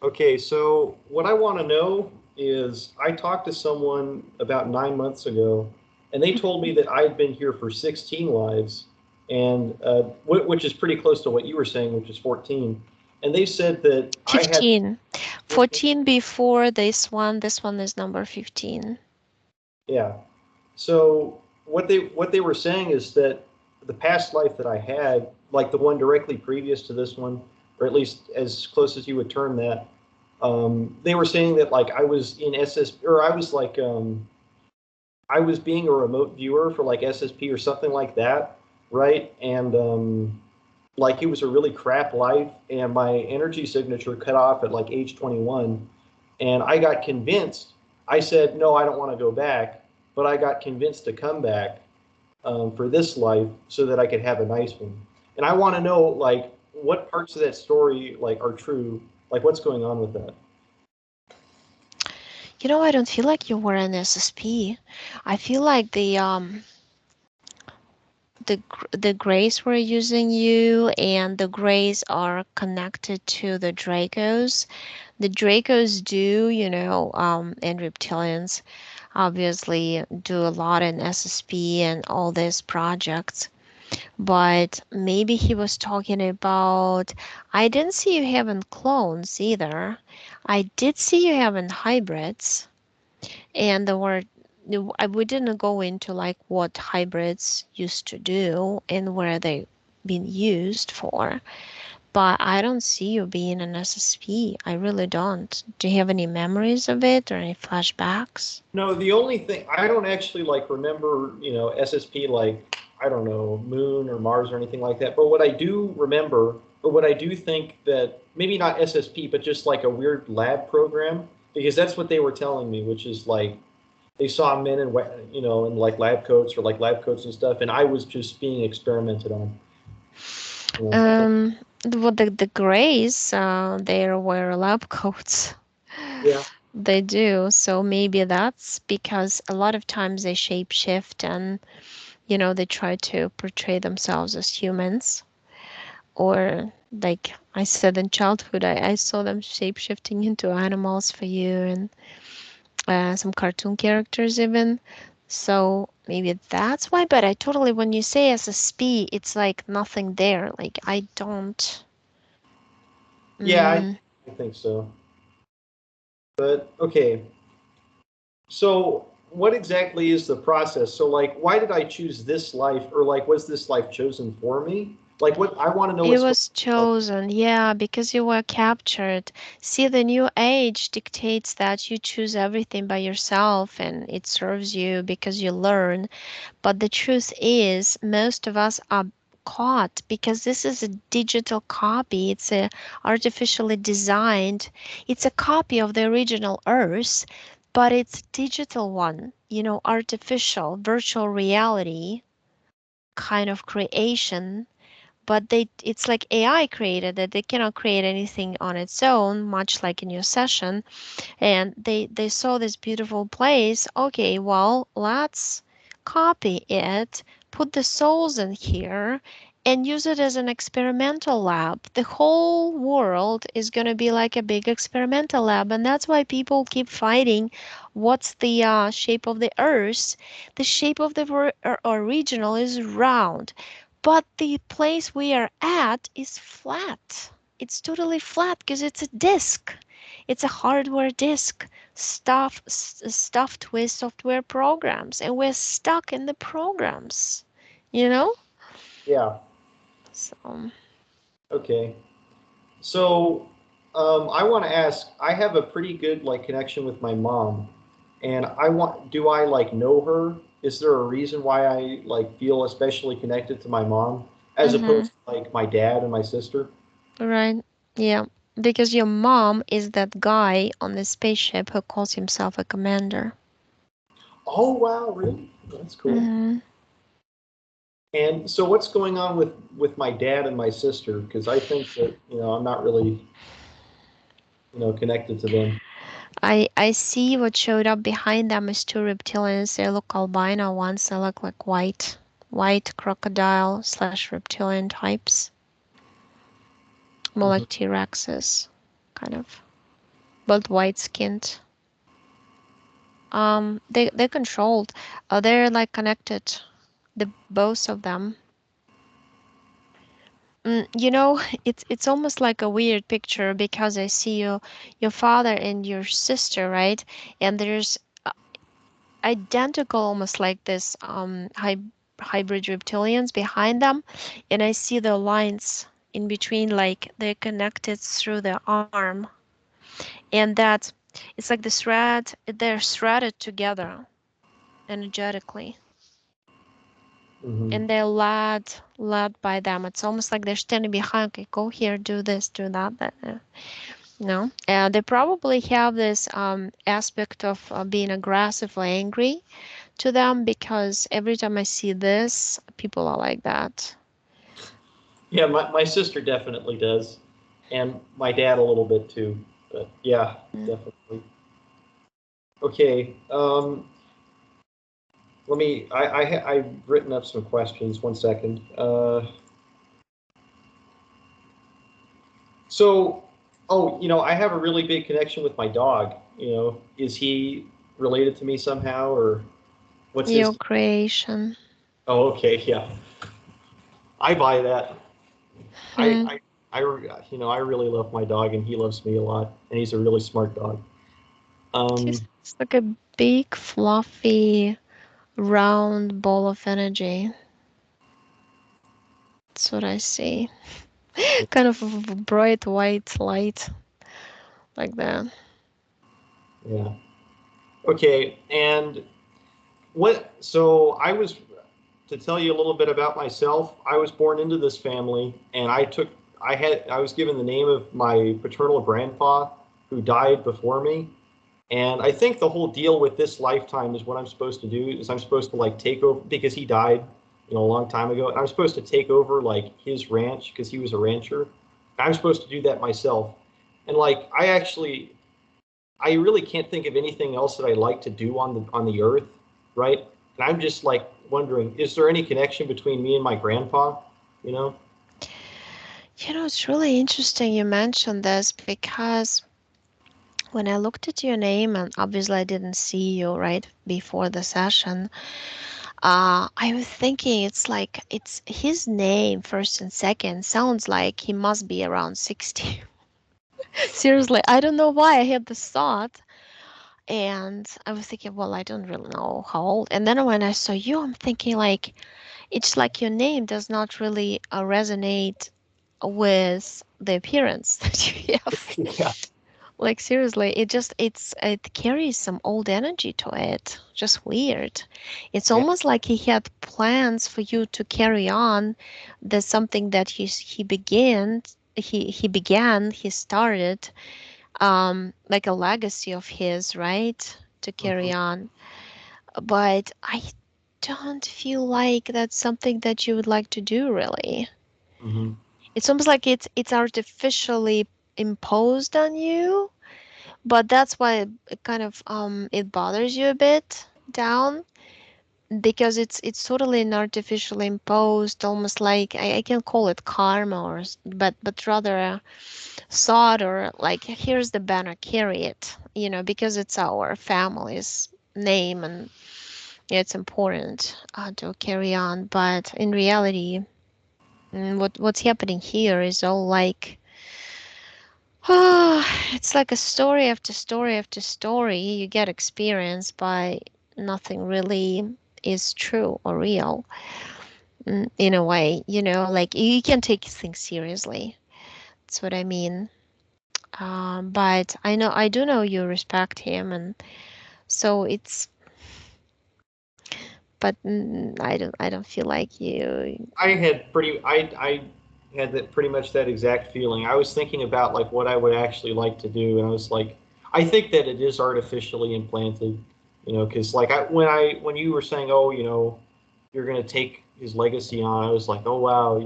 Okay, so what I want to know is I talked to someone about 9 months ago, and they told me that I had been here for 16 lives, and which is pretty close to what you were saying, which is 14. And they said that I had 15. 15. 14 before this one. This one is number 15. Yeah. So what they were saying is that the past life that I had, like the one directly previous to this one, or at least as close as you would term that, they were saying that like I was in SSP, or I was like I was being a remote viewer for like SSP or something like that, right? And like it was a really crap life, and my energy signature cut off at like age 21, and I got convinced. I said no, I don't want to go back, but I got convinced to come back for this life so that I could have a nice one. And I want to know like what parts of that story like are true, like what's going on with that. You know, I don't feel like you were an SSP. I feel like the grays were using you, and the grays are connected to the Dracos. The Dracos do, and reptilians obviously do a lot in SSP and all these projects. But maybe he was talking about. I didn't see you having clones either. I did see you having hybrids, and there were. We didn't go into like what hybrids used to do and where they been used for, but I don't see you being an SSP. I really don't. Do you have any memories of it or any flashbacks? No, the only thing I don't actually like remember, SSP like I don't know Moon or Mars or anything like that. But what I do remember, or what I do think that maybe not SSP, but just like a weird lab program, because that's what they were telling me, which is like they saw men in in like lab coats or like lab coats and stuff, and I was just being experimented on. Something. Um, the Greys, they wear lab coats. Yeah. They do. So maybe that's because a lot of times they shapeshift and, they try to portray themselves as humans. Or, like I said in childhood, I saw them shapeshifting into animals for you, and some cartoon characters even. So maybe that's why. But I totally, when you say SSP, it's like nothing there. Like I don't. Yeah, Mm, I think so. But okay, so what exactly is the process? So like why did I choose this life, or like was this life chosen for me? Like what I want to know it what's going was on. chosen, yeah, because you were captured. See, the new age dictates that you choose everything by yourself and it serves you because you learn. But the truth is, most of us are caught because this is a digital copy. It's a artificially designed. It's a copy of the original Earth, but it's a digital one. Artificial, virtual reality kind of creation. But it's like AI created that they cannot create anything on its own, much like in your session. And they saw this beautiful place. Okay, well, let's copy it, put the souls in here, and use it as an experimental lab. The whole world is going to be like a big experimental lab, and that's why people keep fighting. What's the shape of the earth? The shape of the original is round, but the place we are at is flat. It's totally flat because it's a disk. It's a hardware disk stuffed with software programs, and we're stuck in the programs, you know? Yeah. So, Okay. So I want to ask, I have a pretty good like connection with my mom, and do I like know her? Is there a reason why I like feel especially connected to my mom as mm-hmm, opposed to like my dad and my sister? right. Yeah. Because your mom is that guy on the spaceship who calls himself a commander. Oh wow, really? That's cool. Mm-hmm. And so what's going on with my dad and my sister? Because I think that I'm not really connected to them. I see what showed up behind them is two reptilians. They look albino ones. They look like white crocodile slash reptilian types. More Mhm. like T-Rexes, kind of. both white skinned. They're controlled. They're like connected. The both of them. You know, it's almost like a weird picture because I see your father and your sister, right? And there's identical, almost like this hybrid reptilians behind them, and I see the lines in between, like they're connected through the arm, and that it's like the thread. They're threaded together energetically, Hmm. and they're led by them. It's almost like they're standing behind. Okay, go here, do this, do that. No, they probably have this aspect of being aggressive or angry to them, because every time I see this, people are like that. Yeah, my sister definitely does, and my dad a little bit too. But yeah, Mm. definitely. Okay. Let me. I've written up some questions. 1 second. So, oh, I have a really big connection with my dog. Is he related to me somehow, or what's his? Your creation. Oh, okay, yeah. I buy that. I, Hmm. I, I really love my dog, and he loves me a lot, and he's a really smart dog. It's Um, like a big, fluffy, round ball of energy. That's what I see. Kind of a bright white light, like that. yeah. Okay, and so I was, to tell you a little bit about myself, I was born into this family, and I was given the name of my paternal grandpa who died before me. And I think the whole deal with this lifetime is what I'm supposed to do is I'm supposed to like take over because he died, a long time ago. And I'm supposed to take over like his ranch because he was a rancher. I'm supposed to do that myself. And like I really can't think of anything else that I like to do on the earth, right? And I'm just like wondering, is there any connection between me and my grandpa? You know? It's really interesting you mentioned this, because when I looked at your name, and obviously I didn't see you right before the session, I was thinking it's like it's his name, first and second, sounds like he must be around 60. Seriously, I don't know why I had this thought. And I was thinking, well, I don't really know how old. And then when I saw you, I'm thinking like it's like your name does not really resonate with the appearance that you have. Yeah. Like seriously, it carries some old energy to it. Just weird. It's Yeah. almost like he had plans for you to carry on the something that he started, like a legacy of his, right? To carry Hmm. on. But I don't feel like that's something that you would like to do really. Hmm. It's almost like it's artificially imposed on you, but that's why it kind of it bothers you a bit down, because it's totally an artificially imposed, almost like I can call it karma, but rather a thought, or like here's the banner, carry it, because it's our family's name, and it's important to carry on. But in reality, what's happening here is all like it's like a story after story after story. You get experience, but nothing really is true or real, in a way, like you can take things seriously. That's what I mean. But I do know you respect him, and so it's, but I don't feel like you. I had that pretty much that exact feeling. I was thinking about like what I would actually like to do, and I was like, I think that it is artificially implanted, because like when you were saying, oh, you're gonna take his legacy on, I was like, oh wow,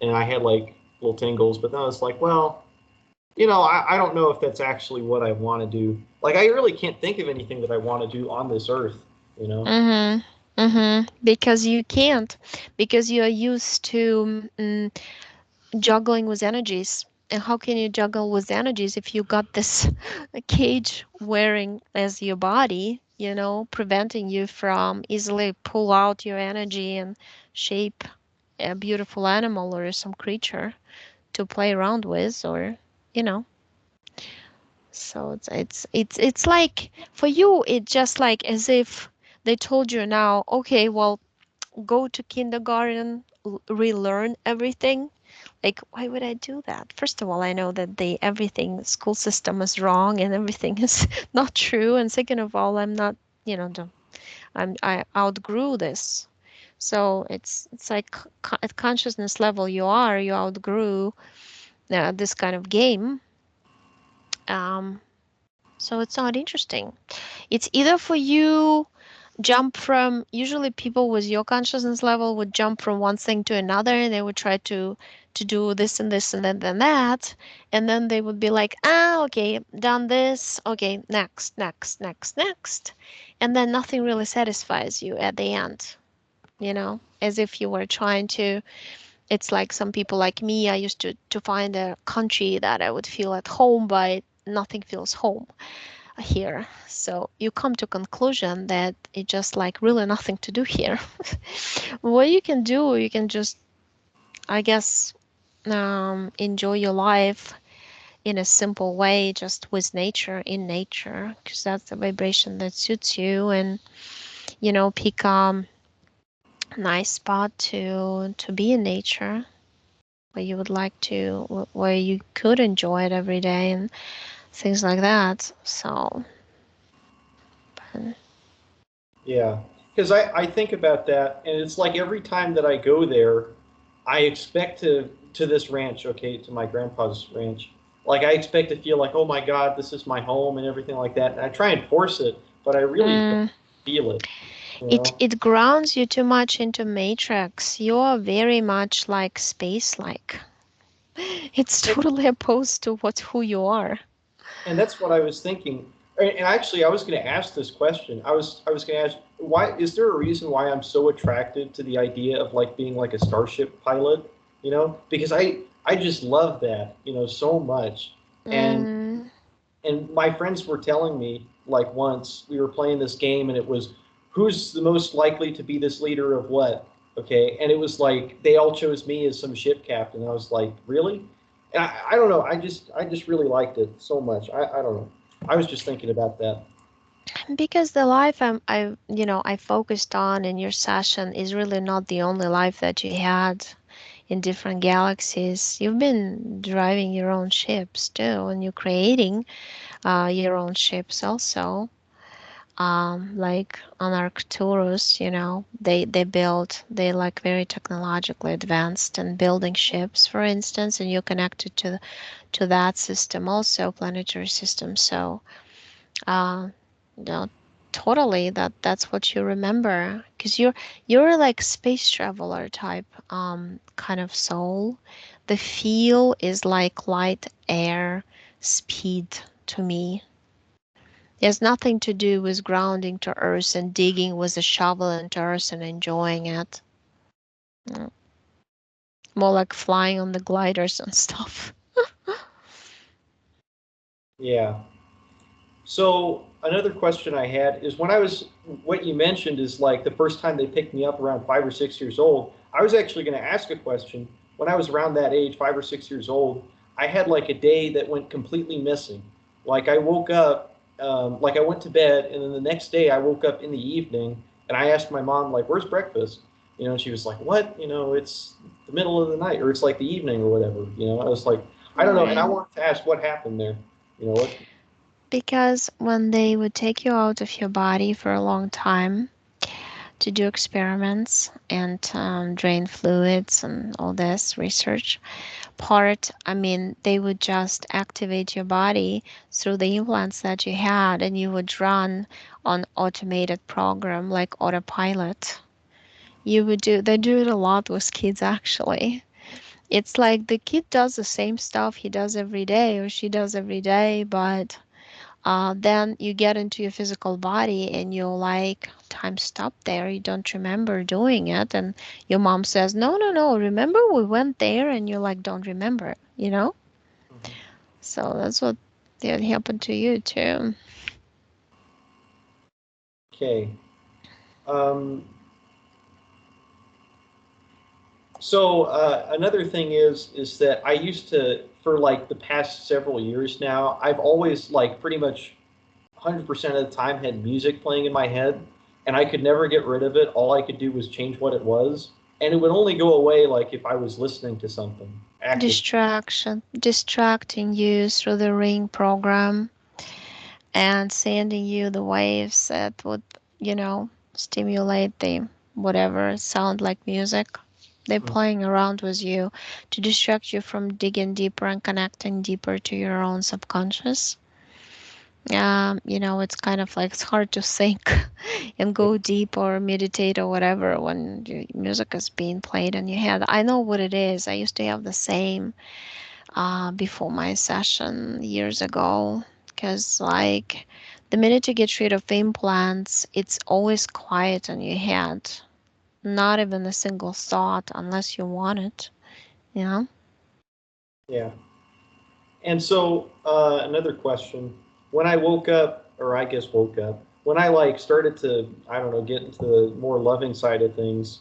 and I had like little tingles, but then I was like, well, I don't know if that's actually what I want to do. Like I really can't think of anything that I want to do on this earth, you know. Mm-hmm. Mm-hmm. Because you can't, because you are used to juggling with energies, And how can you juggle with energies if you got this cage wearing as your body, preventing you from easily pull out your energy and shape a beautiful animal or some creature to play around with, or you know. So it's like for you, it's just like as if they told you now, okay, well, go to kindergarten, relearn everything. Like, why would I do that? First of all, I know that everything the school system is wrong and everything is not true. And second of all, I'm not, I outgrew this. So it's like at consciousness level, you outgrew this kind of game. Um, so it's not interesting. It's either for you jump from, usually people with your consciousness level would jump from one thing to another, and they would try to do this and this and then that, and then they would be like, okay, done this, okay, next, and then nothing really satisfies you at the end, as if you were trying to. It's like some people like me, I used to find a country that I would feel at home, but nothing feels home here. So you come to conclusion that it just like really nothing to do here. What you can do, you can just, I guess, enjoy your life in a simple way, just with nature, in nature, because that's the vibration that suits you, and pick a nice spot to be in nature where you would like to, where you could enjoy it every day and things like that. So, but, Yeah, because I think about that, and it's like every time that I go there, I expect to this ranch, okay, to my grandpa's ranch. Like I expect to feel like, oh my God, this is my home and everything like that. And I try and force it, but I really don't mm, feel it, you it know? it grounds you too much into matrix. You are very much like space like. It's And, totally opposed to who you are. and that's what I was thinking. And actually, I was going to ask this question. I was going to ask, why is there a reason why I'm so attracted to the idea of like being like a starship pilot? Because I just love that, so much. And Mm, and my friends were telling me like once we were playing this game and it was who's the most likely to be this leader of what, okay, and it was like they all chose me as some ship captain, and I was like, really? And I don't know, I just really liked it so much. I don't know, I was just thinking about that. because the life I focused on in your session is really not the only life that you had in different galaxies. You've been driving your own ships too, and you're creating your own ships also. Like on Arcturus, they like very technologically advanced and building ships, for instance, and you're connected to that system also, planetary system. So, uh, you know, totally that's what you remember, because you're like space traveler type kind of soul. The feel is like light, air, speed to me. It has nothing to do with grounding to earth and digging with a shovel into earth and enjoying it. Mm, more like flying on the gliders and stuff. Yeah. So another question I had is when I was, what you mentioned is like the first time they picked me up around 5 or 6 years old. I was actually going to ask a question. When I was around that age, 5 or 6 years old, I had like a day that went completely missing. Like I woke up, like I went to bed, and then the next day I woke up in the evening, and I asked my mom like, "Where's breakfast?" And she was like, "What? It's the middle of the night, or it's like the evening, or whatever." I was like, I don't know, and I Right. wanted to ask what happened there. What? Because when they would take you out of your body for a long time to do experiments and drain fluids and all this research part, I mean, they would just activate your body through the implants that you had, and you would run on automated program like autopilot. They do it a lot with kids actually. It's like the kid does the same stuff he does every day or she does every day, but then you get into your physical body and you're like, time stop there. You don't remember doing it. And your mom says, no, no, no. Remember we went there, and you're like, don't remember, you know? Mhm. So that's what did happen to you too. Okay. Um, so another thing is that I used to, for like the past several years now, I've always like pretty much 100% of the time had music playing in my head, and I could never get rid of it. All I could do was change what it was, and it would only go away like if I was listening to something active. Distracting you through the Ring program and sending you the waves that would, you know, stimulate the whatever sound like music. They're Mm. playing around with you to distract you from digging deeper and connecting deeper to your own subconscious. It's kind of like it's hard to think and Yeah. go deep or meditate or whatever when music is being played in your head. I know what it is. I used to have the same before my session years ago because, like, the minute you get rid of implants, it's always quiet in your head. Not even a single thought unless you want it, you know? Yeah. And so another question: when I woke up, or I guess woke up, when I like started to, I don't know, get into the more loving side of things,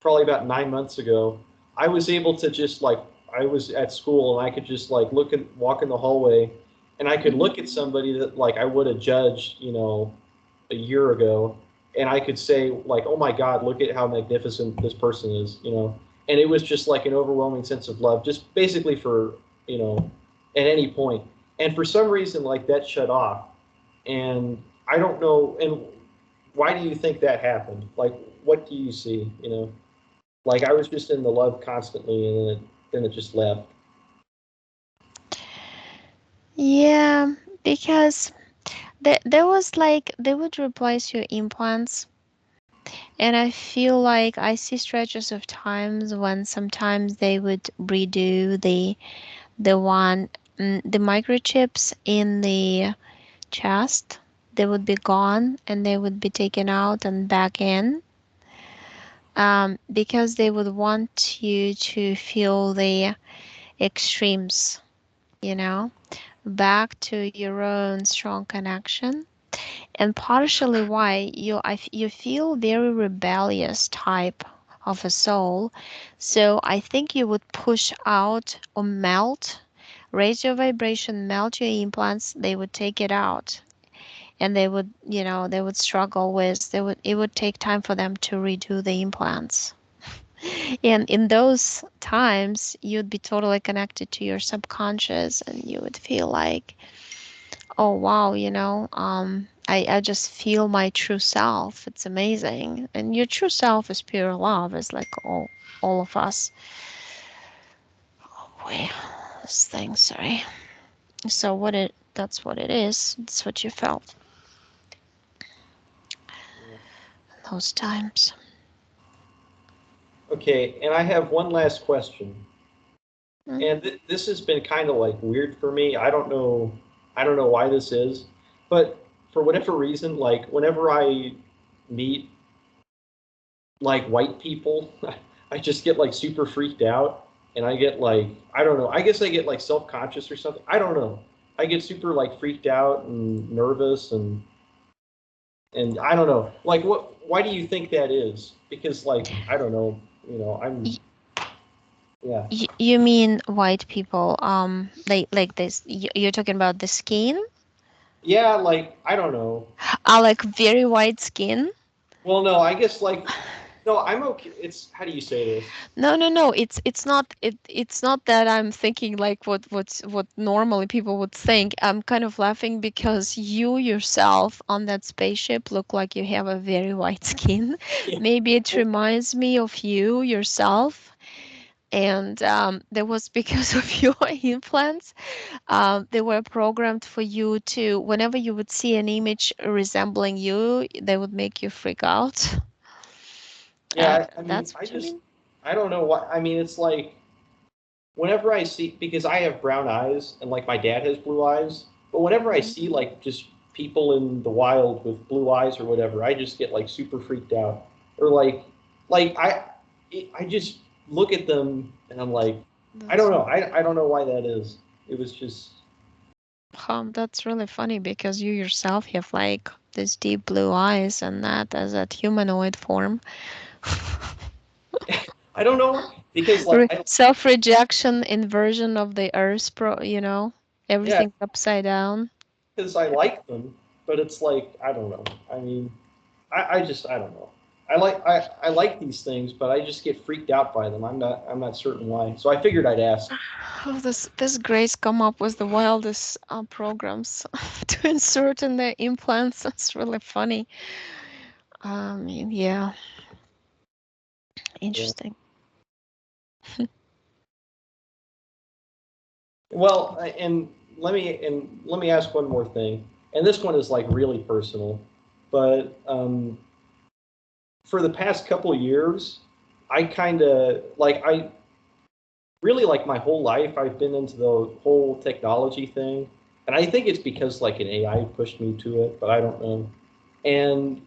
probably about 9 months ago, I was able to just like I was at school and I could just like walk in the hallway, and I could Mhm. look at somebody that like I would have judged, a year ago, and I could say like, oh my God, look at how magnificent this person is, and it was just like an overwhelming sense of love, just basically for at any point, and for some reason like that shut off, and I don't know, and why do you think that happened? Like, what do you see? Like I was just in the love constantly, and then it just left. Yeah, because there was like they would replace your implants, and I feel like I see stretches of times when sometimes they would redo the microchips in the chest. They would be gone and they would be taken out and back in, because they would want you to feel the extremes, you know, back to your own strong connection. And partially why you feel very rebellious type of a soul. So I think you would push out or melt, raise your vibration, melt your implants. They would take it out, and they would struggle with. It would take time for them to redo the implants. And in those times, you'd be totally connected to your subconscious, and you would feel like, oh wow, I just feel my true self. It's amazing. And your true self is pure love, it's like all of us. Wait, this thing, sorry. So that's what it is. That's what you felt Yeah. those times. Okay, and I have one last question, Mm. and this has been kind of like weird for me. I don't know why this is, but for whatever reason, like whenever I meet like white people, I just get like super freaked out, and I get like, I don't know. I guess I get like self-conscious or something. I don't know. I get super like freaked out and nervous, and I don't know. Like, what? Why do you think that is? Because like I don't know. I'm, Y- yeah. you mean white people? Like this? You're talking about the skin? Yeah, like I don't know. Like very white skin? Well, no, I guess like no, I'm okay. It's, how do you say this? No, no, no. It's not that I'm thinking like what normally people would think. I'm kind of laughing because you yourself on that spaceship look like you have a very white skin. Yeah. Maybe it Well, reminds me of you yourself. And that was because of your implants. They were programmed for you to, whenever you would see an image resembling you, they would make you freak out. yeah, I mean, That's what you mean? I don't know why. I mean, it's like whenever I see, because I have brown eyes and like my dad has blue eyes, but whenever I Mm. see like just people in the wild with blue eyes or whatever, I just get like super freaked out. Or like I just look at them and I'm like, I don't know. I don't know why that is. It was just. That's really funny because you yourself have like these deep blue eyes and that as a humanoid form. I don't know because like Self-rejection inversion of the Earth, yeah, everything upside down. because I like them, but it's like I don't know. I mean, I don't know. I like these things, but I just get freaked out by them. I'm not certain why. So I figured I'd ask. Oh, this Grace come up with the wildest programs to insert in the implants. That's really funny. Yeah, Yeah. interesting. Well, and let me ask one more thing, and this one is like really personal, but for the past couple of years, I kind of like I really like my whole life I've been into the whole technology thing, and I think it's because like an AI pushed me to it, but I don't know. And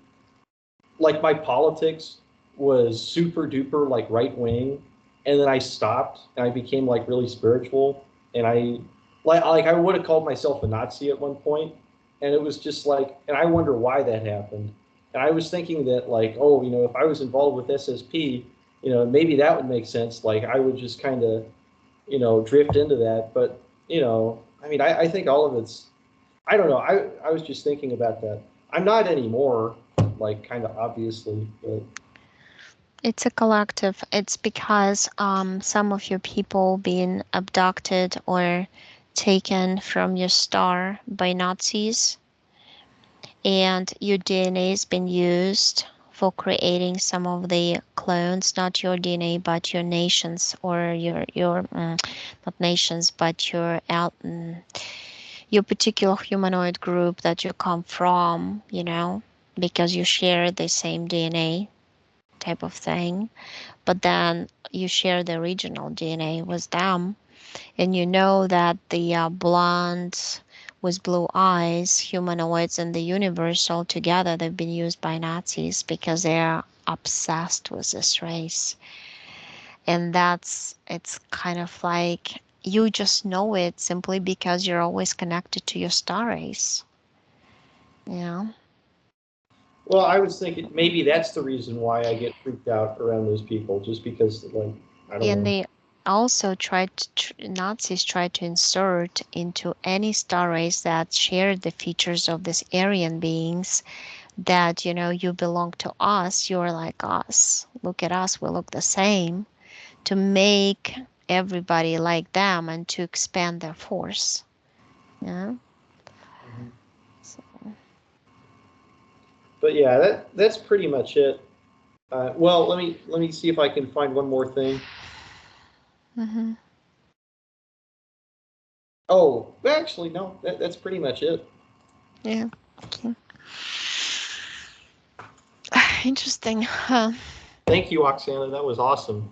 like my politics was super duper like right wing, and then I stopped and I became like really spiritual, and I would have called myself a Nazi at one point, and it was just like, and I wonder why that happened. And I was thinking that like, oh, if I was involved with SSP, maybe that would make sense. Like I would just kind of, drift into that. But I mean, I think all of it's, I don't know. I was just thinking about that. I'm not anymore, like kind of obviously, but It's a collective. It's because some of your people being abducted or taken from your star by Nazis, and your DNA has been used for creating some of the clones, not your DNA, but your nations or your not nations, but your particular humanoid group that you come from, because you share the same DNA type of thing, but then you share the original DNA with them, and you know that the blonde with blue eyes humanoids in the universe altogether, they've been used by Nazis because they're obsessed with this race. And it's kind of like you just know it simply because you're always connected to your star race. Yeah. well, I was thinking maybe that's the reason why I get freaked out around those people, just because like I don't And know. they also Nazis tried to insert into any star race that shared the features of these Aryan beings that, you belong to us, you're like us. Look at us, we look the same, to make everybody like them and to expand their force. Yeah. Mhm. So, But yeah, that's pretty much it. Well, let me see if I can find one more thing. mhm. Oh, actually, no, that's pretty much it. Yeah. Okay. Interesting. Huh? Thank you, Oksana. That was awesome.